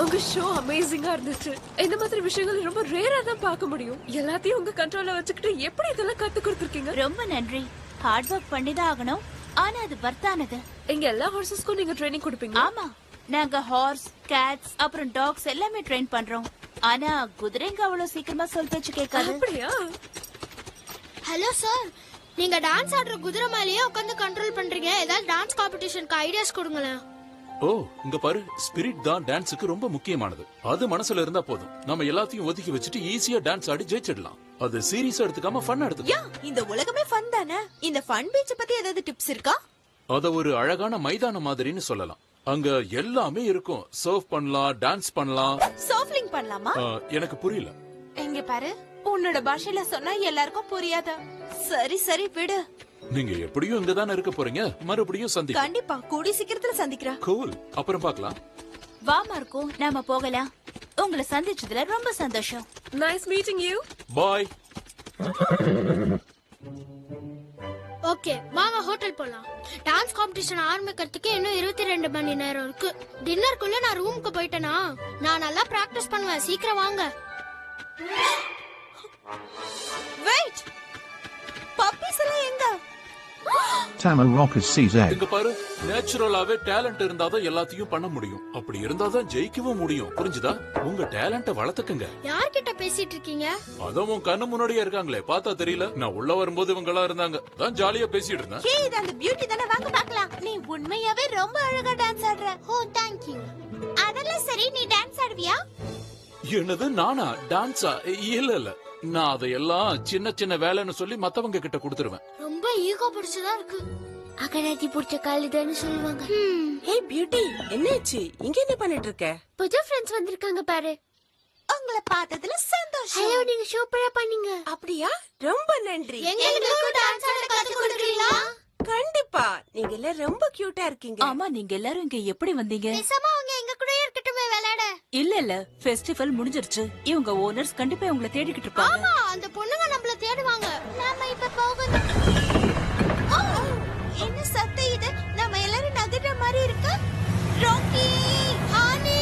உங்க ஷோ அமேசிங்கா இருந்துச்சு. இந்த மாதிரி விஷயங்கள் ரொம்ப ரேரா தான் பார்க்க முடியும். எல்லாத்தையும் உங்க கண்ட்ரோல்ல வச்சுக்கிட்டு எப்படி இதெல்லாம் கத்து கொடுத்திருக்கீங்க? ரொம்ப நன்றி. ஹார்ட் ஒர்க் பண்ணி தான் ஆகணும். ஆனா அது வர்த்தானது. இங்க எல்லா ஹார்சஸ்க்கும் நீங்க ட்ரைனிங் கொடுப்பீங்க? ஆமா, நாங்க ஹார்ஸ், கேட்ஸ் அப்புறம் டாக்ஸ் எல்லாமே ட்ரெயின் பண்றோம். ஆனா குதிரைங்க அவ்வளவு சீக்கிரமா சொல் பேச்சு கேட்காது. அப்படியா? ஹலோ சார், நீங்க டான்ஸ் ஆடுற குதிரை மேலேயே உட்காந்து கண்ட்ரோல் பண்றீங்க. ஏதாவது டான்ஸ் காம்படிஷனுக்கு ஐடியாஸ் கொடுங்களேன். ஓ, இங்க பாரு, ஸ்பிரிட் தான் டான்ஸுக்கு ரொம்ப முக்கியமானது. அது மனசுல இருந்தா போதும். நம்ம எல்லாத்தையும் ஒதுக்கி வச்சுட்டு ஈஸியா டான்ஸ் ஆடி ஜெயிச்சிடலாம். அது சீரியஸா எடுத்துக்காம ஃபன் எடுத்துக்கலாம். இந்த உலகமே ஃபன் தானே. இந்த ஃபன் பீச் பத்தி ஏதாவது டிப்ஸ் இருக்கா? அத ஒரு அழகான மைதானம் மாதிரின்னு சொல்லலாம். அங்க எல்லாமே இருக்கும். சர்வ் பண்ணலாம், டான்ஸ் பண்ணலாம். சர்ஃபிங் பண்ணலாமா? எனக்கு புரியல. இங்க பாரு, உன்னோட பாஷையில சொன்னா எல்லாருக்கும் புரியாத. சரி சரி விடு. நீங்க எப்படியும் இங்க தானே இருக்க போறீங்க. மறுபடியும் சந்திக்கலாம். கண்டிப்பா கூடி சீக்கிரத்துல சந்திக்கிறேன். கூல். அப்புறம் பார்க்கலாம். வா மார்க்கோ, நாம போகலாம். உங்களை சந்திச்சதுல ரொம்ப சந்தோஷம். Nice meeting you. Bye. Okay, வாங்க ஹோட்டல் போலாம். டான்ஸ் காம்படிஷன் ஆரம்பிக்கிறதுக்கு இன்னும் 22 மணி நேரம் இருக்கு. டின்னருக்குள்ள நான் ரூமுக்கு போயிட்டேனா நான் நல்லா பிராக்டிஸ் பண்ணுவேன். சீக்கிரம் வாங்க. வெயிட், பப்பீஸ் எல்லாம் எங்க? Tamarocas CZ. இங்க பாரு, நேச்சுரலாவே டேலண்ட் இருந்தாதான் எல்லாத்தையும் பண்ண முடியும். அப்படி இருந்தாதான் ஜெயிக்கவும் முடியும். புரிஞ்சுதா? உங்க டேலண்ட வளர்த்துக்குங்க. யார்கிட்ட பேசிட்டு இருக்கீங்க? அதுவும் உன் கண்ணு முன்னாடியே இருக்காங்களே, பார்த்தா தெரியல? நான் உள்ள வரும்போது இவங்க எல்லாம் இருந்தாங்க. தான் ஜாலியா பேசிட்டு இருந்தேன். ஹே, இது அந்த பியூட்டி தானே, வாங்க பார்க்கலாம். நீ உண்மையாவே ரொம்ப அழகா டான்ஸ் ஆடுற. ஓ, தேங்க் யூ. அதெல்லாம் சரி, நீ டான்ஸ் ஆடுவியா? என்னது, நானா டான்ஸா? இல்ல இல்ல, நான் அதையெல்லாம் சின்ன சின்ன வேலைன்னு சொல்லி மத்தவங்க கிட்ட கொடுத்துருவேன். ரொம்ப ஈகோ பிடிச்சதா இருக்கு. அகராதி பிடிச்ச காலிதான்னு சொல்லுவாங்க. ஹே பியூட்டி, என்னாச்சு? இங்க என்ன பண்ணிட்டு இருக்க? புது ஃப்ரெண்ட்ஸ் வந்திருக்காங்க பாரு. உங்களை பார்த்ததுல சந்தோஷம். ஹலோ, நீங்க சூப்பரா பண்ணீங்க. அப்படியா? ரொம்ப நன்றி. எங்களுக்கு டான்ஸ் ஆட கத்து கொடுக்குறீங்களா? கண்டிப்பா. நீங்க எல்லாம் ரொம்ப கியூட்டா இருக்கீங்க. ஆமா, நீங்க எல்லாரும் இங்க எப்படி வந்தீங்க? பேசாம அவங்க எங்க கூடயே இருக்கட்டுமே விளையாட. இல்ல இல்ல, ஃபெஸ்டிவல் முடிஞ்சிருச்சு. இவங்க ஓனர்ஸ் கண்டிப்பா உங்களை தேடிக்கிட்டு இருப்பாங்க. ஆமா, அந்த பொண்ணுங்க நம்மள தேடுவாங்க. நாம இப்ப போகணும். என்ன சத்தம் இது? நம்ம எல்லாரும் நகர்ற மாதிரி இருக்கு. ராக்கி, ஹானி,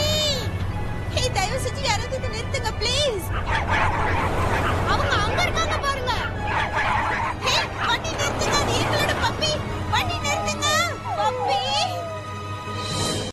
ஹே, தயவு செஞ்சு யாராவது இதை நிறுத்துங்க ப்ளீஸ்.